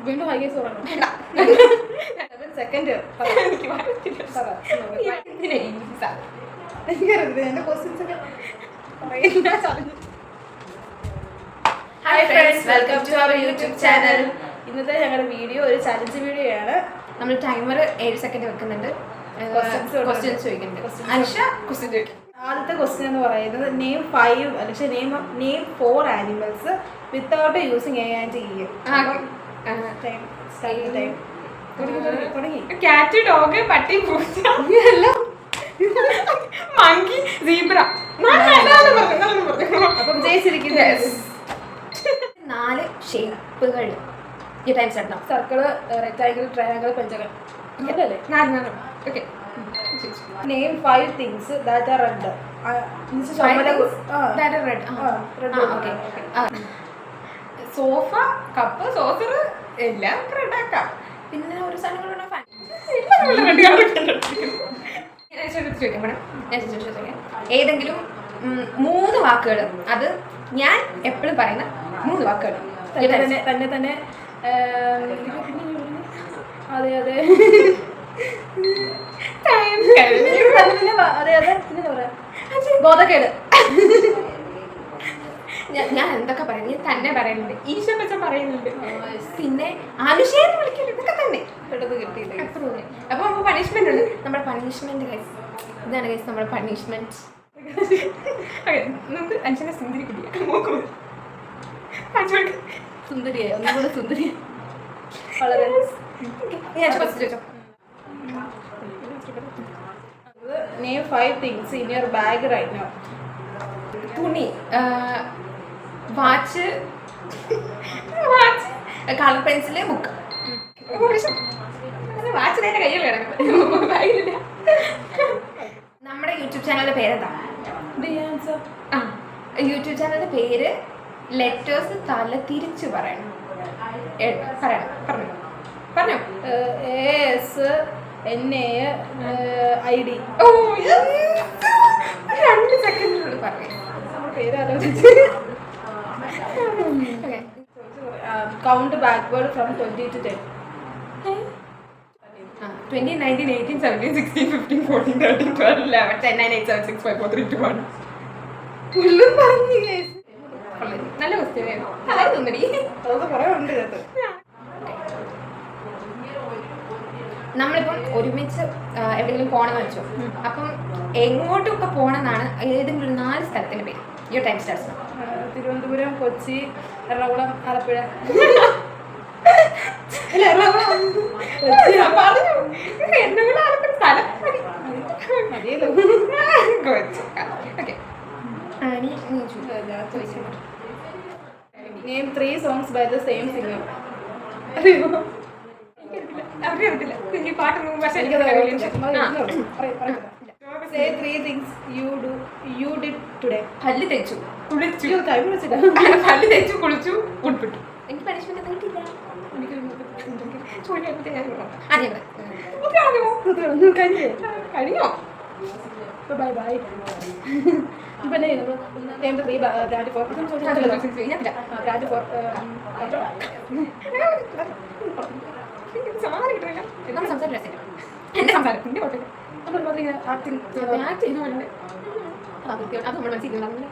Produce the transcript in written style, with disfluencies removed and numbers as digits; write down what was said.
വീണ്ടും high case പറയണം. Second എനിക്കറിയില്ല എൻ്റെ ക്വസ്റ്റ്യൻസ് ഒക്കെ hi friends, welcome to our YouTube channel. ഇന്നത്തെ ഞങ്ങളുടെ വീഡിയോ ഒരു ചലഞ്ച് വീഡിയോ ആണ്. നമ്മൾ ടൈമർ 7 സെക്കൻഡ് വെക്കുന്നുണ്ട്. ക്വസ്റ്റ്യൻസ് ചോദിക്കുന്നുണ്ട്. അനുഷ ക്വസ്റ്റ്യൻ ചോദിക്കും. ആദ്യത്തെ ക്വസ്റ്റ്യൻ എന്ന് പറയുന്നത് നെയിം 5 അല്ലെങ്കിൽ name 4 animals without using A and E. തുടങ്ങി. കാറ്റ്, ഡോഗ്, പട്ടി, പൂച്ച, മങ്കി, സീബ്ര. അപ്പം ജയിച്ചിരിക്കുന്നത് 4 ഷേപ്പുകൾ. ഈ ടൈം സ്റ്റാർട്ട് ആവും. Circle, rectangle, triangle, pentagon. അതല്ലേ? Okay. Name 5 things that are red. Sofa, cup, saucer എല്ലാം റെഡാക്കാം. പിന്നെ ഒരു സാധനങ്ങൾ ഏതെങ്കിലും 3 വാക്കുകൾ, അത് ഞാൻ എപ്പോഴും പറയുന്ന 3 വാക്കുകൾ തന്നെ അതെ അതെ അതെ അതെ പിന്നെ പറയാം ബോധക്കേട്. ഞാൻ എന്തൊക്കെ പറയുന്നത് ഞാൻ തന്നെ പറയുന്നുണ്ട്, ഈശ്വര വെച്ച പറയുന്നുണ്ട്, പിന്നെ അനുഷേന്ന് വിളിക്കല്, ഇതൊക്കെ തന്നെ പെട്ടെന്ന് കിട്ടിയില്ല. അപ്പൊ നമുക്ക് പണിഷ്മെന്റ് ഉണ്ട്. നമ്മുടെ പണിഷ്മെന്റ് ഗൈസ് ഇതാണ് ഗൈസ് നമ്മുടെ പണിഷ്മെന്റ്. നമുക്ക് അനുഷനെ സുന്ദരി കുടിയാക്കാം. സുന്ദരിയായി ഒന്നുകൂടെ സുന്ദരി. വളരെ name 5 things in your bag right now. തുണി, watch, colour pencil, book. Watch എൻ്റെ കയ്യിൽ കിടക്കുന്നത്. നമ്മുടെ യൂട്യൂബ് ചാനലിന്റെ പേരെന്താ? യൂട്യൂബ് ചാനലിന്റെ പേര് ലെറ്റേഴ്സ് തല തിരിച്ചു പറയണം. പറഞ്ഞോ. ASNAID. ഓ 2 സെക്കൻഡിനുള്ളിൽ പറഞ്ഞു. പേര് ആലോചിച്ച് കൗണ്ട് ബാക്ക്വേർഡ് ഫ്രം 20 to 10. 20, 19, 18, 17, 16, 15, 14, 13, 12, 11, 10, 9, 8, 7, 6, 5, 4, 3, 2, 1. ഫുള്ളും പറഞ്ഞു. നല്ല ക്വസ്റ്റ്യൻ ആയിരുന്നു. അതായത് തോന്നടി അതൊക്കെ കുറേ ഉണ്ട് കേട്ടോ. നമ്മളിപ്പം ഒരുമിച്ച് എവിടെയെങ്കിലും പോകണമെന്ന് വെച്ചോ, അപ്പം എങ്ങോട്ടൊക്കെ പോകണമെന്നാണ് ഏതെങ്കിലും 4 സ്ഥലത്തിൻ്റെ പേര്. ഈ time starts. Thiruvananthapuram, Kochi, Ernakulam, Alappuzha. Name 3 songs by the same singer. Say 3 things you did today. പല്ല് തേച്ചു, കുളിച്ചു, പല്ല് തേച്ചു, കുളിച്ചു, ഉൾപ്പെട്ടു. എനിക്ക് പണിഷ്മെന്റ് കിട്ടില്ല. കഴിഞ്ഞോ? Bye bye. പിന്നെ നെയിം 3 ബ്രാൻഡ് ഫോർ എന്റെ സംസാരത്തിന്റെ ആക്ടിങ് അത് നമ്മൾ മനസ്സിലാക്കുന്നുണ്ട്.